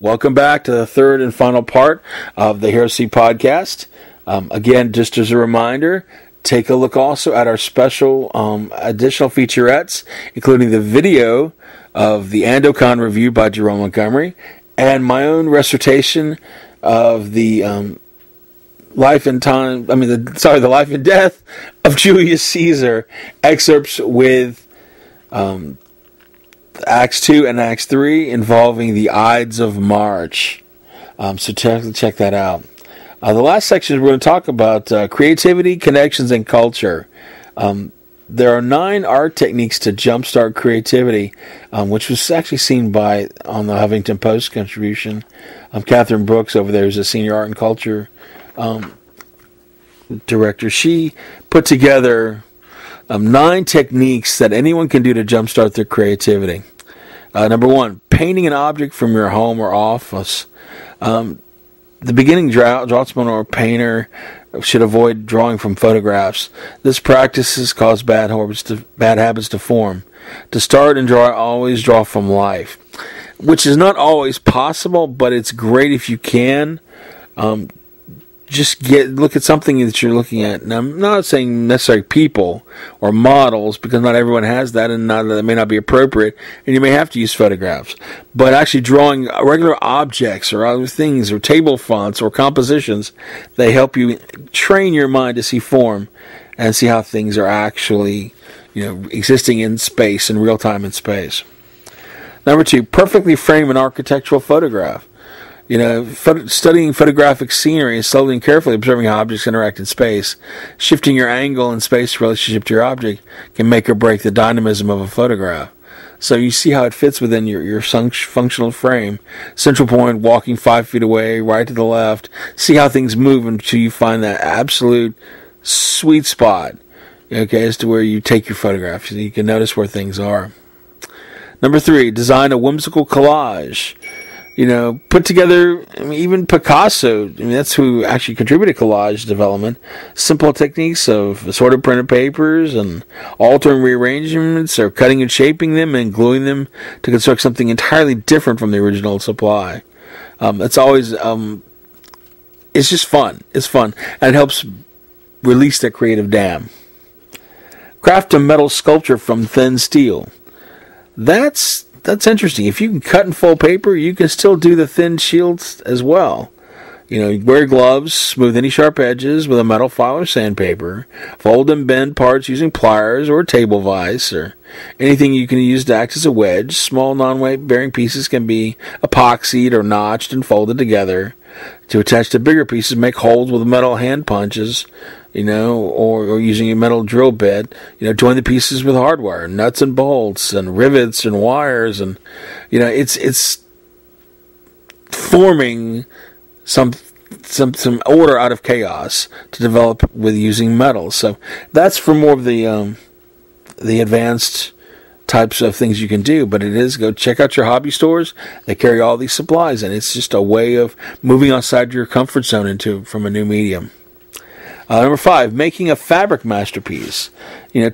Welcome back to the third and final part of the HeroC podcast. Again, just as a reminder, take a look also at our special additional featurettes, including the video of the Andocon review by Jerome Montgomery and my own recitation of the life and death of Julius Caesar, excerpts with Acts 2 and Acts 3 involving the Ides of March. So check that out. The last section we're going to talk about creativity, connections, and culture. There are 9 art techniques to jumpstart creativity, which was actually seen on the Huffington Post contribution. Catherine Brooks over there is a senior art and culture director. She put together 9 techniques that anyone can do to jumpstart their creativity. Number 1, painting an object from your home or office. The beginning draughtsman or painter should avoid drawing from photographs. This practice has caused bad habits to form. To start and draw, always draw from life, which is not always possible, but it's great if you can. Just look at something that you're looking at. And I'm not saying necessarily people or models, because not everyone has that, and that may not be appropriate, and you may have to use photographs. But actually drawing regular objects or other things or table fonts or compositions, they help you train your mind to see form and see how things are actually, existing in space, in real time in space. Number 2, perfectly frame an architectural photograph. Studying photographic scenery is slowly and carefully observing how objects interact in space. Shifting your angle in space relationship to your object can make or break the dynamism of a photograph. So you see how it fits within your functional frame. Central point, walking 5 feet away, right to the left. See how things move until you find that absolute sweet spot, as to where you take your photograph. So you can notice where things are. Number 3, design a whimsical collage. Put together, even Picasso, that's who actually contributed collage development. Simple techniques of assorted printed papers and altering rearrangements, or cutting and shaping them and gluing them to construct something entirely different from the original supply. It's always, it's just fun. It's fun. And it helps release that creative dam. Craft a metal sculpture from thin steel. That's interesting. If you can cut and fold paper, you can still do the thin shields as well. Wear gloves, smooth any sharp edges with a metal file or sandpaper. Fold and bend parts using pliers or table vise, or anything you can use to act as a wedge. Small non-weight bearing pieces can be epoxied or notched and folded together. To attach to bigger pieces, make holes with metal hand punches, or using a metal drill bit. Join the pieces with hardware, nuts and bolts, and rivets and wires, and it's forming some order out of chaos to develop with using metal. So that's for more of the advanced types of things you can do, but go check out your hobby stores. They carry all these supplies, and it's just a way of moving outside your comfort zone from a new medium. Number 5, making a fabric masterpiece.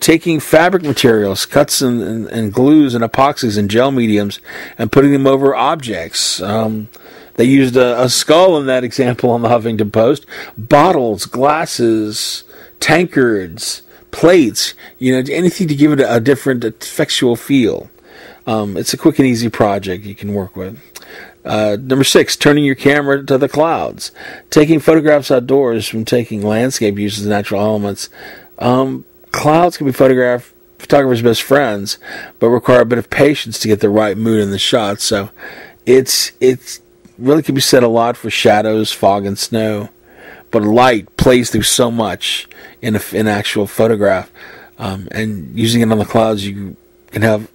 Taking fabric materials, cuts and glues and epoxies and gel mediums, and putting them over objects. They used a skull in that example on the Huffington Post. Bottles, glasses, tankards, plates, anything to give it a different textual feel. It's a quick and easy project you can work with. Number 6, turning your camera to the clouds. Taking photographs outdoors from taking landscape uses natural elements. Clouds can be photographers' best friends, but require a bit of patience to get the right mood in the shot. So it's really can be said a lot for shadows, fog, and snow. But light plays through so much in an actual photograph. And using it on the clouds, you can have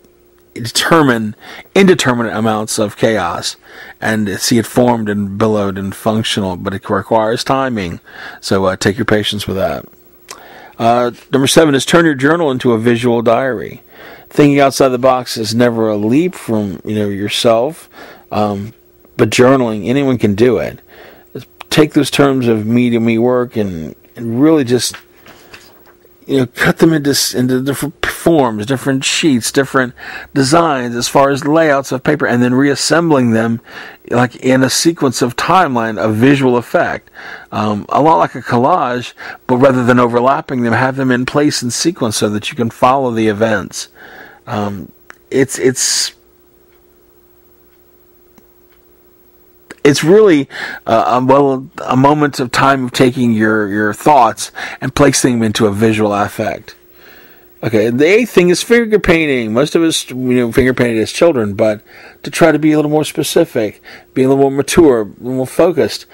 indeterminate amounts of chaos and see it formed and billowed and functional, but it requires timing. So take your patience with that. Number 7 is turn your journal into a visual diary. Thinking outside the box is never a leap from yourself, but journaling, anyone can do it. Take those terms of me to me work and really just cut them into different forms, different sheets, different designs as far as layouts of paper, and then reassembling them like in a sequence of timeline, a visual effect. A lot like a collage, but rather than overlapping them, have them in place in sequence so that you can follow the events. It's really a moment of time of taking your thoughts and placing them into a visual affect. Okay, the eighth thing is finger painting. Most of us, finger painted as children, but to try to be a little more specific, be a little more mature, a little more focused.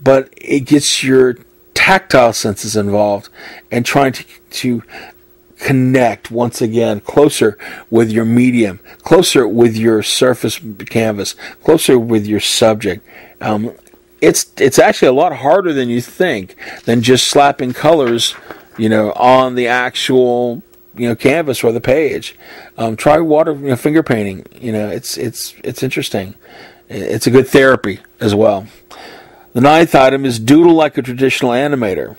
But it gets your tactile senses involved and trying to connect once again closer with your medium, closer with your surface canvas, closer with your subject. It's actually a lot harder than you think than just slapping colors, on the actual canvas or the page. Try finger painting. It's interesting. It's a good therapy as well. The ninth item is doodle like a traditional animator.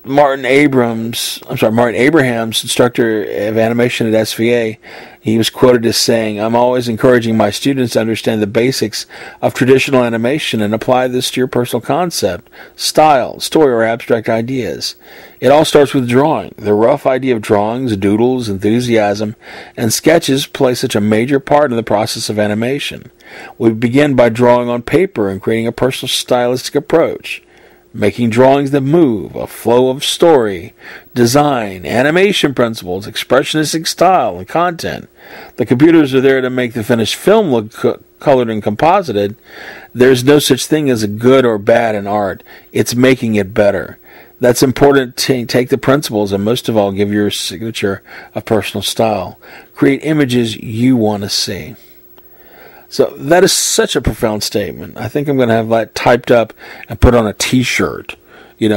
Martin Abraham's instructor of animation at SVA, he was quoted as saying, "I'm always encouraging my students to understand the basics of traditional animation and apply this to your personal concept, style, story, or abstract ideas. It all starts with drawing. The rough idea of drawings, doodles, enthusiasm, and sketches play such a major part in the process of animation. We begin by drawing on paper and creating a personal stylistic approach. Making drawings that move, a flow of story, design, animation principles, expressionistic style, and content. The computers are there to make the finished film look colored and composited. There's no such thing as a good or bad in art. It's making it better. That's important to take the principles and most of all give your signature of personal style. Create images you want to see." So that is such a profound statement. I think I'm going to have that typed up and put on a T-shirt,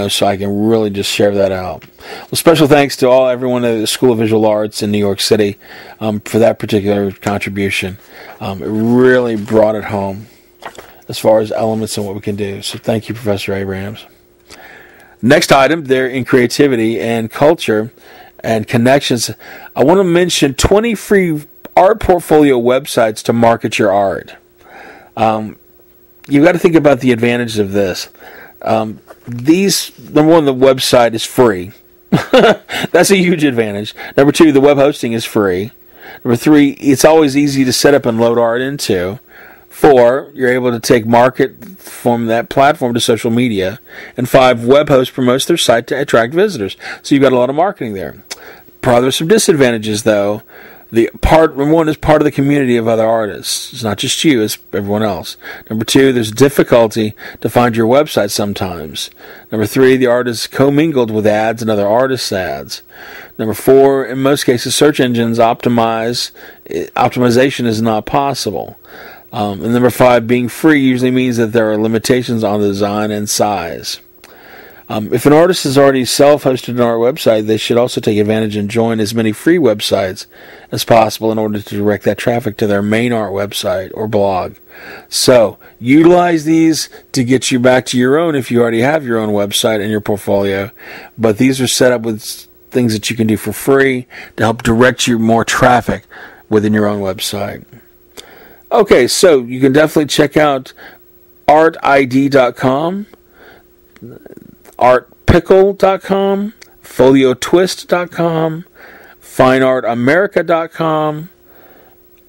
so I can really just share that out. Well, special thanks to everyone at the School of Visual Arts in New York City for that particular contribution. It really brought it home as far as elements and what we can do. So thank you, Professor Abrahams. Next item, there in creativity and culture and connections, I want to mention 20 free art portfolio websites to market your art. You've got to think about the advantages of this. Number one, the website is free. That's a huge advantage. Number two, the web hosting is free. Number three, it's always easy to set up and load art into. 4, you're able to take market from that platform to social media. And 5, web host promotes their site to attract visitors. So you've got a lot of marketing there. Probably there's some disadvantages though. Number 1 is part of the community of other artists. It's not just you, it's everyone else. Number 2, there's difficulty to find your website sometimes. Number 3, the art is commingled with ads and other artists' ads. Number 4, in most cases, search engines optimization is not possible. And number 5, being free usually means that there are limitations on the design and size. If an artist has already self-hosted an art website, they should also take advantage and join as many free websites as possible in order to direct that traffic to their main art website or blog. So, utilize these to get you back to your own if you already have your own website and your portfolio. But these are set up with things that you can do for free to help direct you more traffic within your own website. Okay, so you can definitely check out artid.com, artpickle.com, foliotwist.com, fineartamerica.com,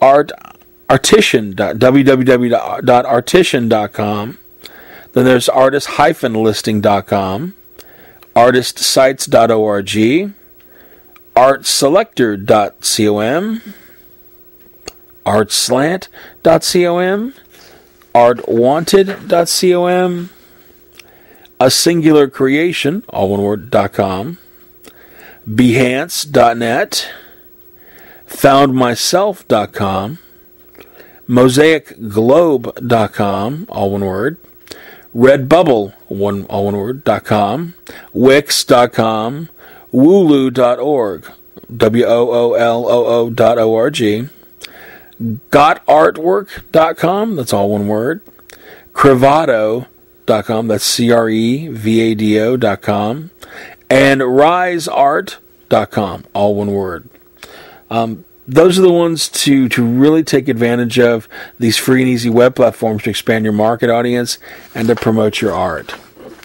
www.artisan.com. Then there's artist-listing.com, artistsites.org, artselector.com, artslant.com, artwanted.com, a singular creation, all one word, .com, behance.net, foundmyself.com, mosaicglobe.com, all one word, redbubble, all one word, .com, wix.com, wooloo.org, wooloo.org, gotartwork.com, that's all one word, crevado.com, that's crevado.com, and riseart.com, HeroC.com, all one word. Those are the ones to really take advantage of these free and easy web platforms to expand your market audience and to promote your art.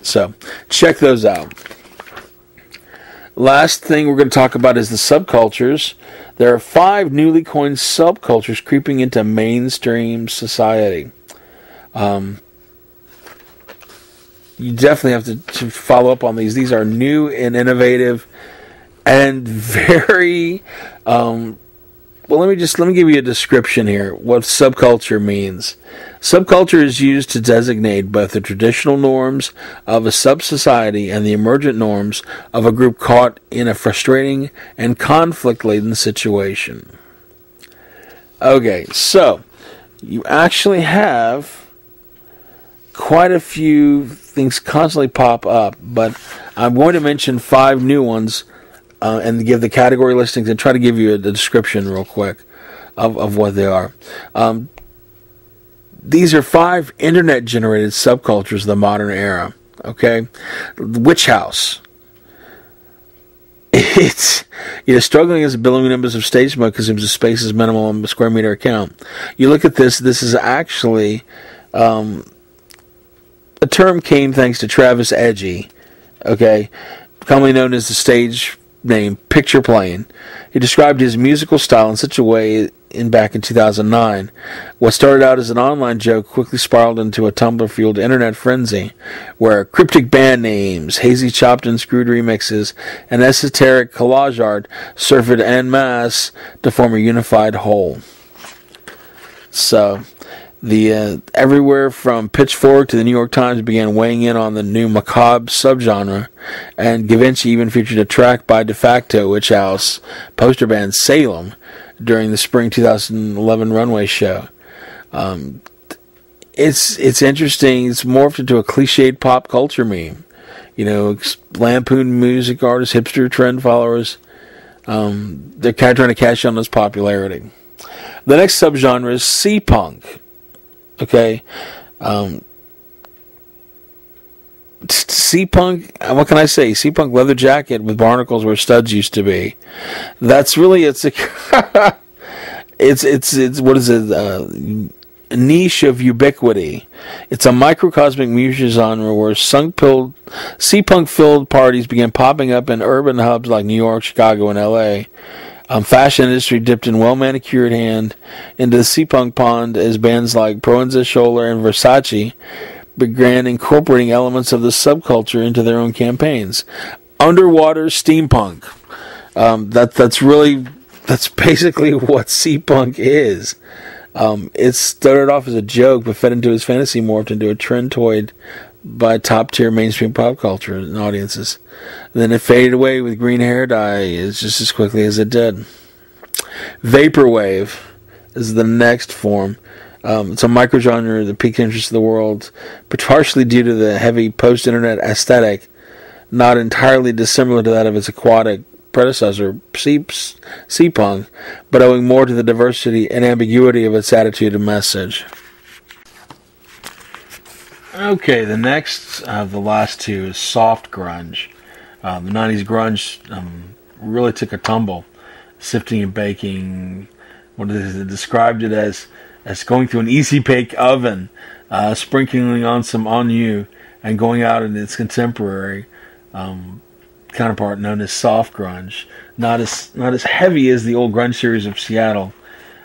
So check those out. Last thing we're going to talk about is the subcultures. There are 5 newly coined subcultures creeping into mainstream society. You definitely have to follow up on these. These are new and innovative and very... well, let me give you a description here. What subculture means. Subculture is used to designate both the traditional norms of a sub-society and the emergent norms of a group caught in a frustrating and conflict-laden situation. Okay, so you actually have quite a few things constantly pop up, but I'm going to mention 5 new ones and give the category listings and try to give you a description real quick of what they are. These are 5 internet-generated subcultures of the modern era. Okay, Witch House. It's struggling as a billowing numbers of stage mode because the space is minimal on a square meter account. You look at this. This is actually a term came thanks to Travis Edgy. Okay, commonly known as the stage name Picture Plane. He described his musical style in such a way back in 2009. What started out as an online joke quickly spiraled into a Tumblr-fueled internet frenzy, where cryptic band names, hazy chopped and screwed remixes, and esoteric collage art surfaced en masse to form a unified whole. So, everywhere from Pitchfork to the New York Times began weighing in on the new macabre subgenre, and Givenchy even featured a track by De Facto Witch House poster band Salem during the spring 2011 runway show. It's interesting. It's morphed into a cliched pop culture meme. Lampoon music artists, hipster trend followers. They're kind of trying to cash in on this popularity. The next subgenre is C-Punk. Okay, C-Punk, what can I say? C-Punk leather jacket with barnacles where studs used to be. That's really, it's what is it, a niche of ubiquity. It's a microcosmic music genre where C-Punk filled parties began popping up in urban hubs like New York, Chicago, and LA. Fashion industry dipped in well-manicured hand into the C-Punk pond as bands like Proenza, Scholler, and Versace began incorporating elements of the subculture into their own campaigns. Underwater steampunk. That's basically what C-Punk is. It started off as a joke, but fed into his fantasy morphed into a trend toyed by top-tier mainstream pop culture and audiences. Then it faded away with green hair dye just as quickly as it did. Vaporwave is the next form. It's a microgenre that piqued interest of the world, but partially due to the heavy post-internet aesthetic, not entirely dissimilar to that of its aquatic predecessor, C-Punk, but owing more to the diversity and ambiguity of its attitude and message. Okay, the next of the last 2 is soft grunge. The 90s grunge really took a tumble, sifting and baking. What is it? Described it as going through an easy bake oven, sprinkling on some ennui, and going out in its contemporary counterpart known as soft grunge. Not as heavy as the old grunge series of Seattle,